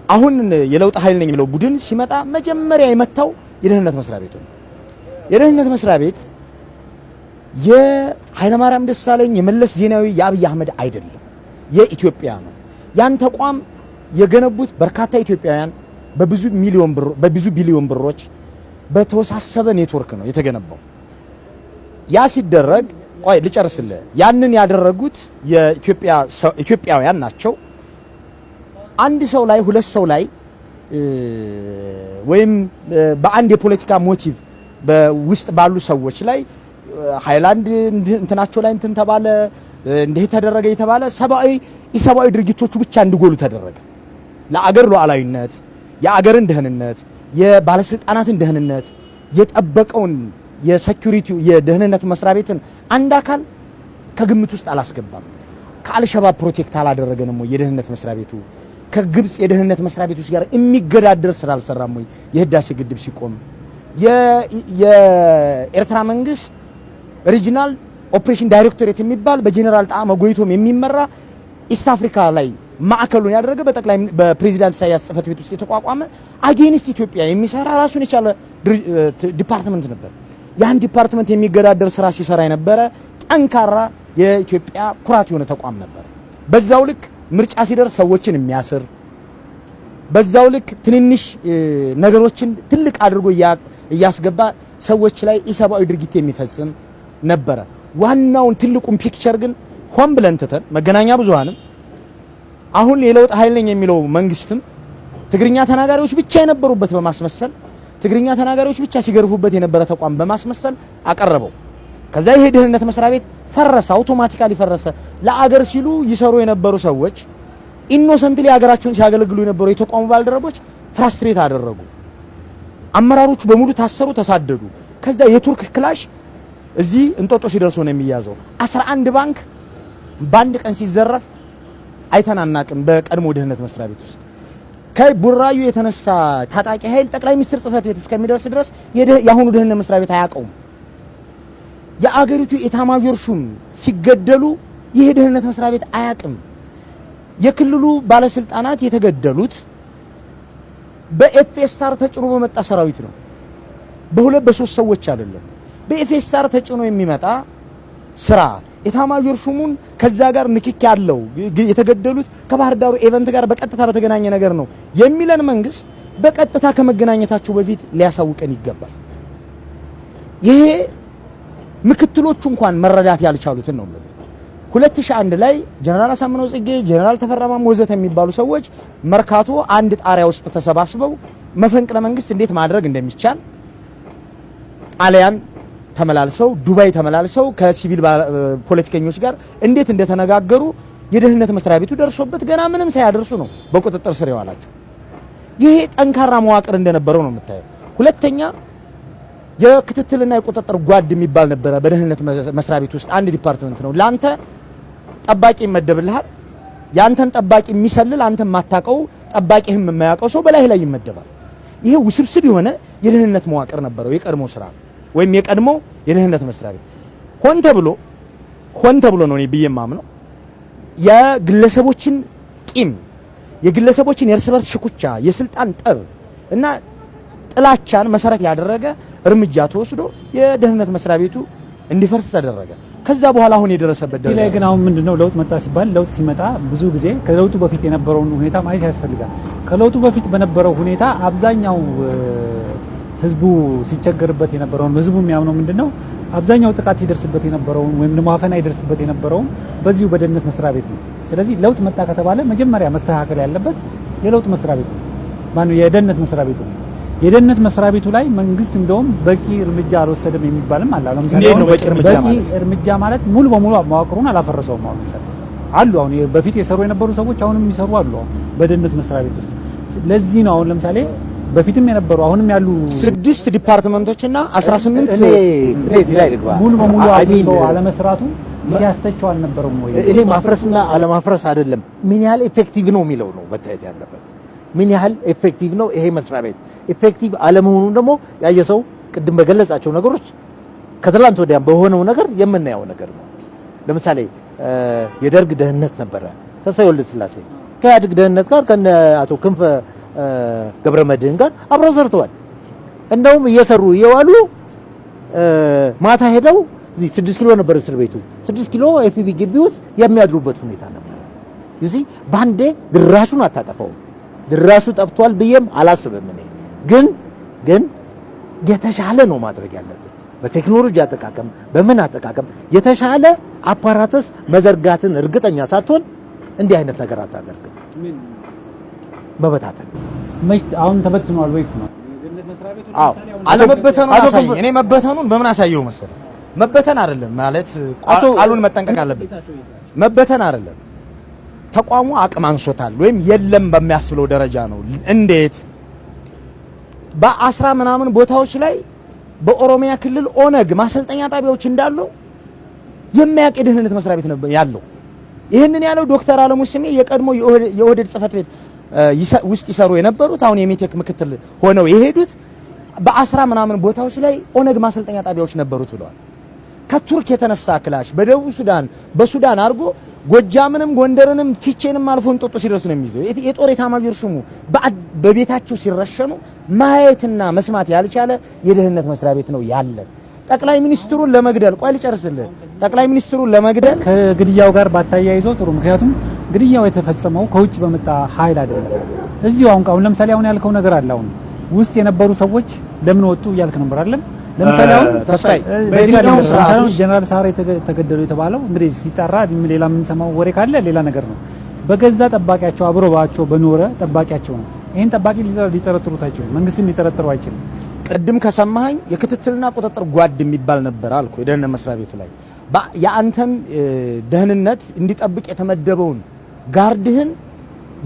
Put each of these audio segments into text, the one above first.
አሁን የለውጥ ኃይል ነኝ የሚለው ቡድን ሲመጣ መጀመሪያ የመታው የደህንነት መስሪያ ቤቱ ነው። የደህንነት መስሪያ ቤት የኃይለማርያም ደሳለኝ የመለስ ዜናዊ የአብይ አህመድ አይደለም፣ የኢትዮጵያ ነው። ያን ተቋም የገነቡት በርካታ ኢትዮጵያውያን በብዙ ቢሊዮን ብሮች በተወሳሰበ ኔትወርክ ነው የተገነባው። ያ ሲደረግ ቆይ ልጨርስልህ። ያንን ያደረጉት ኢትዮጵያውያን ናቸው። አንድ ሰው ላይ ሁለት ሰው ላይ ወይም በአንድ የፖለቲካ ሞቲቭ በውስጥ ባሉ ሰዎች ላይ ሃይላንድ እንትናቸው ላይ እንትን ተባለ እንዴ ተደረገ የተባለ ኢሰብአዊ ድርጊቶቹ ብቻ እንዲጎሉ ተደረገ። ለአገር ሉዓላዊነት፣ የአገርን ደህንነት፣ የባለስልጣናትን ደህንነት የጠበቀውን የሴኩሪቲ የደህንነት መስሪያ ቤትን አንድ አካል ከግምት ውስጥ አላስገባም። ከአልሸባብ ፕሮቴክት አላደረገንም ወይ? የደህንነት መስሪያ ቤቱ ከግብጽ የደህንነት መስሪያ ቤቶች ጋር የሚገዳደር ስራ አልሰራም ወይ? የህዳሴ ግድብ ሲቆም የኤርትራ መንግስት ሪጂናል ኦፕሬሽን ዳይሬክቶሬት የሚባል በጀነራል ጣዕመ ጎይቶም የሚመራ ኢስት አፍሪካ ላይ ማዕከሉን ያደረገ በፕሬዚዳንት ኢሳያስ ጽህፈት ቤት ውስጥ የተቋቋመ አጌንስት ኢትዮጵያ የሚሰራ ራሱን የቻለ ዲፓርትመንት ነበር። ያን ዲፓርትመንት የሚገዳደር ስራ ሲሰራ የነበረ ጠንካራ የኢትዮጵያ ኩራት የሆነ ተቋም ነበር። በዛው ልክ ምርጫ ሲደርስ ሰዎችን የሚያስር፣ በዛው ልክ ትንንሽ ነገሮችን ትልቅ አድርጎ እያስገባ ሰዎች ላይ ኢሰብአዊ ድርጊት የሚፈጽም ነበረ። ዋናውን ትልቁን ፒክቸር ግን ሆን ብለን ትተን መገናኛ ብዙሃንም አሁን የለውጥ ኃይል ነኝ የሚለው መንግስትም ትግርኛ ተናጋሪዎች ብቻ የነበሩበት በማስመሰል ትግርኛ ተናጋሪዎች ብቻ ሲገርፉበት የነበረ ተቋም በማስመሰል አቀረበው። ከዛ ይሄ ደህንነት መስሪያ ቤት ፈረሰ፣ አውቶማቲካሊ ፈረሰ። ለአገር ሲሉ ይሰሩ የነበሩ ሰዎች ኢኖሰንትሊ ሀገራቸውን ሲያገለግሉ የነበሩ የተቋሙ ባልደረቦች ፍራስትሬት አደረጉ። አመራሮቹ በሙሉ ታሰሩ፣ ተሳደዱ። ከዛ የቱርክ ክላሽ እዚህ እንጦጦ ሲደርሱ ነው የሚያዘው። 11 ባንክ በአንድ ቀን ሲዘረፍ አይተናናቅም። በቀድሞ ደህንነት መስሪያ ቤት ውስጥ ከቡራዩ የተነሳ ታጣቂ ኃይል ጠቅላይ ሚኒስትር ጽህፈት ቤት እስከሚደርስ ድረስ የአሁኑ ደህንነት መስሪያ ቤት አያውቀውም። የአገሪቱ ኤታማዦር ሹም ሲገደሉ ይሄ ደህንነት መስሪያ ቤት አያውቅም። የክልሉ ባለስልጣናት የተገደሉት በኤፍኤስአር ተጭኖ በመጣ ሰራዊት ነው። በሁለት በሶስት ሰዎች አይደለም። በኤፍኤስአር ተጭኖ የሚመጣ ስራ ኤታማዦር ሹሙን ከዛ ጋር ንክኪ ያለው የተገደሉት ከባህር ዳሩ ኢቨንት ጋር በቀጥታ በተገናኘ ነገር ነው የሚለን መንግስት በቀጥታ ከመገናኘታቸው በፊት ሊያሳውቀን ይገባል። ይሄ ምክትሎቹ እንኳን መረዳት ያልቻሉትን ነው ማለት 2001 ላይ ጀነራል አሳምነው ጽጌ፣ ጀነራል ተፈራማም ወዘተ የሚባሉ ሰዎች መርካቶ አንድ ጣሪያ ውስጥ ተሰባስበው መፈንቅለ መንግስት እንዴት ማድረግ እንደሚቻል ጣሊያን ተመላልሰው ዱባይ ተመላልሰው ከሲቪል ፖለቲከኞች ጋር እንዴት እንደተነጋገሩ የደህንነት መስሪያ ቤቱ ደርሶበት ገና ምንም ሳያደርሱ ነው በቁጥጥር ስር ያዋላቸው። ይሄ ጠንካራ መዋቅር እንደነበረው ነው የምታየው። ሁለተኛ የክትትልና የቁጥጥር ጓድ የሚባል ነበረ በደህንነት መስሪያ ቤት ውስጥ አንድ ዲፓርትመንት ነው። ላንተ ጠባቂ ይመደብልሃል። ያንተን ጠባቂ የሚሰልል አንተ ማታቀው ጠባቂህም የማያውቀው ሰው በላይ ላይ ይመደባል። ይሄ ውስብስብ የሆነ የደህንነት መዋቅር ነበረው የቀድሞ ስርዓት ወይም የቀድሞ የደህንነት መስሪያ ቤት። ሆን ተብሎ ነው ብዬ የማምነው የግለሰቦችን ቂም፣ የግለሰቦችን የእርስ በርስ ሽኩቻ፣ የስልጣን ጠብ እና ጥላቻን መሰረት ያደረገ እርምጃ ተወስዶ የደህንነት መስሪያ ቤቱ እንዲፈርስ ተደረገ። ከዛ በኋላ አሁን የደረሰበት ደረጃ ግን አሁን ምንድነው ለውጥ መጣ ሲባል ለውጥ ሲመጣ ብዙ ጊዜ ከለውጡ በፊት የነበረውን ሁኔታ ማየት ያስፈልጋል። ከለውጡ በፊት በነበረው ሁኔታ አብዛኛው ህዝቡ ሲቸገርበት የነበረውን ህዝቡ የሚያምነው ምንድነው አብዛኛው ጥቃት ሲደርስበት የነበረውን ወይም ደግሞ አፈና ይደርስበት የነበረውን በዚሁ በደህንነት መስሪያ ቤት ነው። ስለዚህ ለውጥ መጣ ከተባለ መጀመሪያ መስተካከል ያለበት የለውጥ መስሪያ ቤት ነው። ማነው የደህንነት መስሪያ ቤት ነው። የደህንነት መስሪያ ቤቱ ላይ መንግስት እንደውም በቂ እርምጃ አልወሰደም የሚባልም አለ። ለምሳሌ በቂ እርምጃ ማለት ሙሉ በሙሉ መዋቅሩን አላፈረሰውም። አሉ አሁን በፊት የሰሩ የነበሩ ሰዎች አሁንም የሚሰሩ አሉ በደህንነት መስሪያ ቤት ውስጥ። ለዚህ ነው አሁን ለምሳሌ በፊትም የነበሩ አሁንም ያሉ 6 ዲፓርትመንቶችና 18 እኔ እዚህ ላይ ልግባ ሙሉ በሙሉ አለመስራቱ ሲያስተቸው አልነበረም ወይ? እኔ ማፍረስና አለማፍረስ አይደለም ምን ያህል ኢፌክቲቭ ነው የሚለው ነው መታየት ያለበት። ምን ያህል ኢፌክቲቭ ነው ይሄ መስሪያ ቤት። ኢፌክቲቭ አለመሆኑን ደግሞ ያየሰው ቅድም በገለጻቸው ነገሮች ከትላንት ወዲያም በሆነው ነገር የምናየው ነገር ነው። ለምሳሌ የደርግ ደህንነት ነበረ ተስፋዬ ወልደ ስላሴ ከኢህአዴግ ደህንነት ጋር ከነ አቶ ክንፈ ገብረመድህን ጋር አብረው ሰርተዋል። እንደውም እየሰሩ እየዋሉ ማታ ሄደው እዚህ 6 ኪሎ ነበር እስር ቤቱ 6 ኪሎ ኤፍቢ ግቢ ውስጥ የሚያድሩበት ሁኔታ ነበር። ይዚ ባንዴ ድራሹን አታጠፋው። ድራሹ ጠፍቷል ብዬም አላስብም። እኔ ግን የተሻለ ነው ማድረግ ያለብን በቴክኖሎጂ አጠቃቀም በምን አጠቃቀም የተሻለ አፓራተስ መዘርጋትን እርግጠኛ ሳትሆን እንዲህ አይነት ነገር አታደርግም። በበታተን አሁን ተበትኗል ወይ ነው አለመበተኑን አሳየኝ። እኔ መበተኑን በምን አሳየው መሰለህ? መበተን አይደለም ማለት ቃሉን መጠንቀቅ አለብን። መበተን አይደለም ተቋሙ አቅም አንሶታል ወይም የለም በሚያስብለው ደረጃ ነው። እንዴት በ10 ምናምን ቦታዎች ላይ በኦሮሚያ ክልል ኦነግ ማሰልጠኛ ጣቢያዎች እንዳሉ የሚያውቅ የደህንነት መስሪያ ቤት ነበር ያለው። ይሄንን ያለው ዶክተር አለሙ ስሜ የቀድሞ የኦህዴድ ጽህፈት ቤት ውስጥ ይሰሩ የነበሩት አሁን የሜቴክ ምክትል ሆነው የሄዱት በ10 ምናምን ቦታዎች ላይ ኦነግ ማሰልጠኛ ጣቢያዎች ነበሩት ብለዋል። ከቱርክ የተነሳ ክላሽ በደቡብ ሱዳን በሱዳን አድርጎ ጎጃምንም ጎንደርንም ፊቼንም አልፎ እንጦጦ ሲደርስ ነው የሚይዘው። የጦር ኤታማዦር ሹሙ በቤታቸው ሲረሸኑ ማየትና መስማት ያልቻለ የደህንነት መስሪያ ቤት ነው ያለ። ጠቅላይ ሚኒስትሩን ለመግደል ቆይ ልጨርስልህ። ጠቅላይ ሚኒስትሩን ለመግደል ከግድያው ጋር ባታያይዘው ጥሩ። ምክንያቱም ግድያው የተፈጸመው ከውጭ በመጣ ኃይል አይደለም። እዚሁ አሁን ለምሳሌ አሁን ያልከው ነገር አለ። አሁን ውስጥ የነበሩ ሰዎች ለምን ወጡ እያልክ ነበር አይደለም? ለምሳሌ አሁን ተስፋይ ጀነራል ሳሬ ተገደሉ የተባለው እንግዲህ ሲጣራ ሌላ የምንሰማው ወሬ ካለ ሌላ ነገር ነው። በገዛ ጠባቂያቸው አብሮባቸው በኖረ ጠባቂያቸው ነው። ይሄን ጠባቂ ሊጠረጥሩት አይችሉም። መንግስትም ሊጠረጥሩ አይችልም። ቅድም ከሰማኸኝ የክትትልና ቁጥጥር ጓድ የሚባል ነበር አልኩ። የደህንነት መስሪያ ቤቱ ላይ የአንተን ደህንነት እንዲጠብቅ የተመደበውን ጋርድህን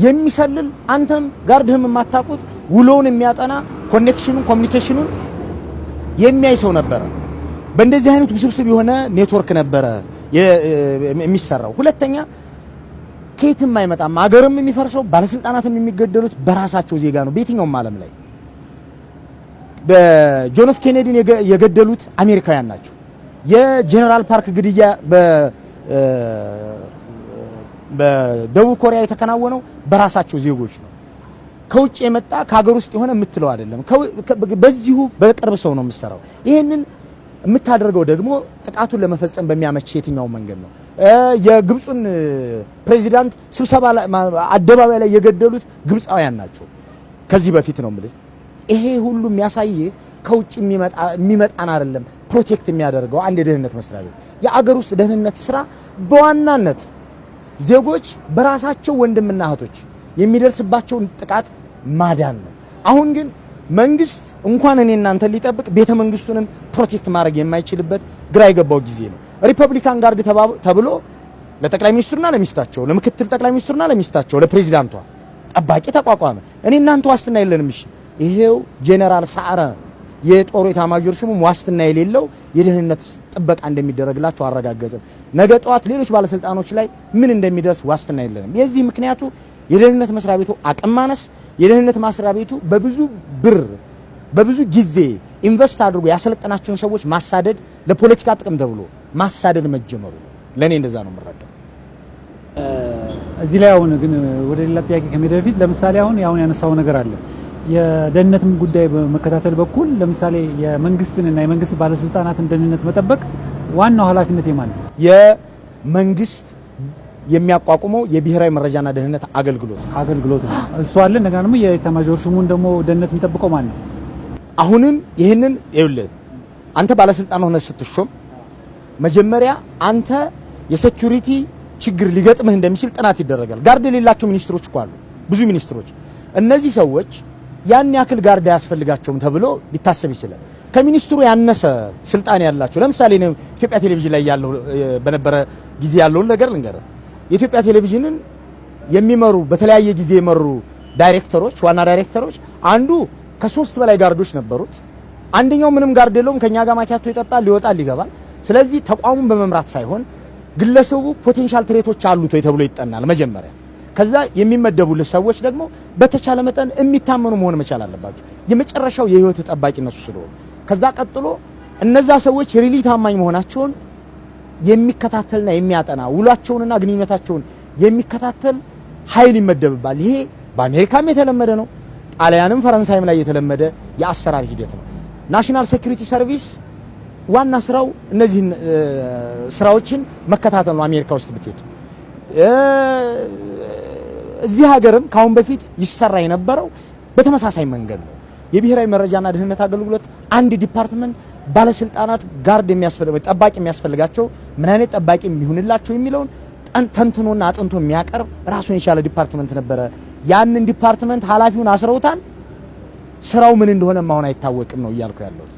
የሚሰልል አንተም ጋርድህም የማታውቁት ውሎውን የሚያጠና ኮኔክሽኑን ኮሙኒኬሽኑን የሚያይ ሰው ነበረ። በእንደዚህ አይነት ውስብስብ የሆነ ኔትወርክ ነበረ የሚሰራው። ሁለተኛ ከየትም አይመጣም። አገርም የሚፈርሰው ባለስልጣናትም የሚገደሉት በራሳቸው ዜጋ ነው። በየትኛውም ዓለም ላይ በጆን ኤፍ ኬኔዲን የገደሉት አሜሪካውያን ናቸው። የጀነራል ፓርክ ግድያ በደቡብ ኮሪያ የተከናወነው በራሳቸው ዜጎች ነው። ከውጭ የመጣ ከሀገር ውስጥ የሆነ የምትለው አይደለም። በዚሁ በቅርብ ሰው ነው የምትሰራው። ይሄንን የምታደርገው ደግሞ ጥቃቱን ለመፈጸም በሚያመች የትኛው መንገድ ነው። የግብፁን ፕሬዚዳንት ስብሰባ አደባባይ ላይ የገደሉት ግብፃውያን ናቸው። ከዚህ በፊት ነው የምልህ። ይሄ ሁሉ የሚያሳይህ ከውጭ የሚመጣን አይደለም ፕሮቴክት የሚያደርገው አንድ የደህንነት መስሪያ ቤት። የአገር ውስጥ ደህንነት ስራ በዋናነት ዜጎች በራሳቸው ወንድምና እህቶች የሚደርስባቸውን ጥቃት ማዳን ነው። አሁን ግን መንግስት እንኳን እኔ እናንተ ሊጠብቅ ቤተ መንግስቱንም ፕሮቴክት ማድረግ የማይችልበት ግራ የገባው ጊዜ ነው። ሪፐብሊካን ጋርድ ተብሎ ለጠቅላይ ሚኒስትሩና ለሚስታቸው፣ ለምክትል ጠቅላይ ሚኒስትሩና ለሚስታቸው፣ ለፕሬዚዳንቷ ጠባቂ ተቋቋመ። እኔ እናንተ ዋስትና የለንም። እሺ ይሄው ጄኔራል ሰዓረ የጦር ኤታማዦር ሹሙ ዋስትና የሌለው የደህንነት ጥበቃ እንደሚደረግላቸው አረጋገጥን። ነገ ጠዋት ሌሎች ባለስልጣኖች ላይ ምን እንደሚደርስ ዋስትና የለንም። የዚህ ምክንያቱ የደህንነት መስሪያ ቤቱ አቅም ማነስ፣ የደህንነት መስሪያ ቤቱ በብዙ ብር በብዙ ጊዜ ኢንቨስት አድርጎ ያሰለጠናቸውን ሰዎች ማሳደድ፣ ለፖለቲካ ጥቅም ተብሎ ማሳደድ መጀመሩ ለኔ እንደዛ ነው የምረዳው። እዚህ ላይ አሁን ግን ወደ ሌላ ጥያቄ ከመሄድ በፊት ለምሳሌ አሁን ያነሳው ነገር አለ። የደህንነትም ጉዳይ በመከታተል በኩል ለምሳሌ የመንግስትንና የመንግስት ባለስልጣናትን ደህንነት መጠበቅ ዋናው ኃላፊነት የማን ነው? የመንግስት የሚያቋቁመው የብሔራዊ መረጃና ደህንነት አገልግሎት ነው። እሱ አለ። እንደገና ደግሞ የኤታማዦር ሹሙን ደግሞ ደህንነት የሚጠብቀው ማን ነው? አሁንም ይሄንን ይኸውልህ፣ አንተ ባለስልጣን ሆነህ ስትሾም መጀመሪያ አንተ የሴኩሪቲ ችግር ሊገጥምህ እንደሚችል ጥናት ይደረጋል። ጋርድ የሌላቸው ሚኒስትሮች እኮ አሉ፣ ብዙ ሚኒስትሮች። እነዚህ ሰዎች ያን ያክል ጋርድ አያስፈልጋቸውም ተብሎ ሊታሰብ ይችላል። ከሚኒስትሩ ያነሰ ስልጣን ያላቸው ለምሳሌ ነው ኢትዮጵያ ቴሌቪዥን ላይ ያለው በነበረ ጊዜ ያለውን ነገር ልንገርህ። የኢትዮጵያ ቴሌቪዥንን የሚመሩ በተለያየ ጊዜ የመሩ ዳይሬክተሮች፣ ዋና ዳይሬክተሮች አንዱ ከ3 በላይ ጋርዶች ነበሩት። አንደኛው ምንም ጋርድ የለውም፣ ከኛ ጋር ማኪያቶ ይጠጣል፣ ይወጣል፣ ይገባል። ስለዚህ ተቋሙን በመምራት ሳይሆን ግለሰቡ ፖቴንሻል ትሬቶች አሉት ወይ ተብሎ ይጠናል መጀመሪያ። ከዛ የሚመደቡልህ ሰዎች ደግሞ በተቻለ መጠን የሚታመኑ መሆን መቻል አለባቸው። የመጨረሻው የህይወት ጠባቂ እነሱ ስለሆኑ ከዛ ቀጥሎ እነዛ ሰዎች ሪሊ ታማኝ መሆናቸውን የሚከታተልና የሚያጠና ውሏቸውንና ግንኙነታቸውን የሚከታተል ኃይል ይመደብባል። ይሄ በአሜሪካም የተለመደ ነው። ጣሊያንም ፈረንሳይም ላይ የተለመደ የአሰራር ሂደት ነው። ናሽናል ሴኩሪቲ ሰርቪስ ዋና ስራው እነዚህን ስራዎችን መከታተል ነው። አሜሪካ ውስጥ ብትሄድ እዚህ ሀገርም ካሁን በፊት ይሰራ የነበረው በተመሳሳይ መንገድ ነው። የብሔራዊ መረጃና ደህንነት አገልግሎት አንድ ዲፓርትመንት ባለስልጣናት ጋርድ የሚያስፈልጋቸው ጠባቂ የሚያስፈልጋቸው ምን አይነት ጠባቂ የሚሆንላቸው የሚለውን ተንትኖና አጥንቶ የሚያቀርብ ራሱን የቻለ ዲፓርትመንት ነበረ። ያንን ዲፓርትመንት ኃላፊውን አስረውታል። ስራው ምን እንደሆነ ማሁን አይታወቅም ነው እያልኩ ያለሁት።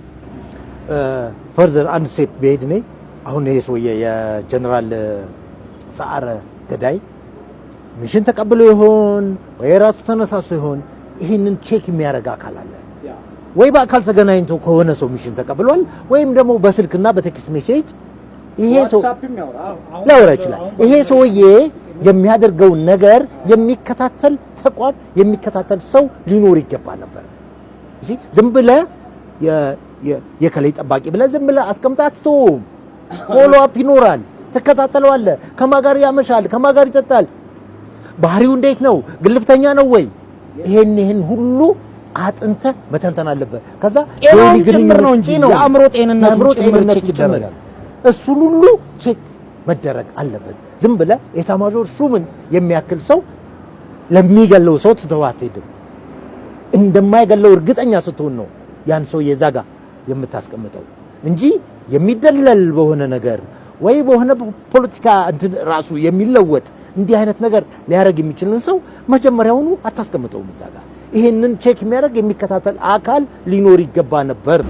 ፈርዘር አንድ ስቴፕ በሄድ ነኝ። አሁን ይሄ ሰውዬ የጀነራል ሰዓረ ገዳይ ሚሽን ተቀብሎ ይሆን ወይ ራሱ ተነሳስቶ ይሆን? ይሄንን ቼክ የሚያደርግ አካል አለ ወይ? በአካል ተገናኝቶ ከሆነ ሰው ሚሽን ተቀብሏል ወይም ደግሞ በስልክና በቴክስት ሜሴጅ ይሄ ሰው ላወራ ይችላል። ይሄ ሰውዬ የሚያደርገውን ነገር የሚከታተል ተቋም የሚከታተል ሰው ሊኖር ይገባ ነበር። እሺ ዝም ብለህ የከላይ ጠባቂ ብለህ ዝም ብለህ አስቀምጣት ተው። ፎሎ አፕ ይኖራል፣ ትከታተለዋለህ። ከማን ጋር ያመሻል፣ ከማን ጋር ይጠጣል፣ ባህሪው እንዴት ነው፣ ግልፍተኛ ነው ወይ? ይሄን ሁሉ አጥንተ መተንተን አለበት። ከዛ ጤናውን ጭምር ነው እንጂ የአእምሮ ጤንነቱን ጭምር ቼክ ይደረጋል። እሱን ሁሉ ቼክ መደረግ አለበት። ዝም ብለህ ኤታማዦር ሹምን የሚያክል ሰው ለሚገለው ሰው ትተው አትሄድም። እንደማይገለው እርግጠኛ ስትሆን ነው ያን ሰው የዛጋ የምታስቀምጠው እንጂ የሚደለል በሆነ ነገር ወይ በሆነ ፖለቲካ እንትን ራሱ የሚለወጥ እንዲህ አይነት ነገር ሊያደርግ የሚችልን ሰው መጀመሪያውኑ አታስቀምጠውም እዛጋ። ይሄንን ቼክ የሚያደርግ የሚከታተል አካል ሊኖር ይገባ ነበር።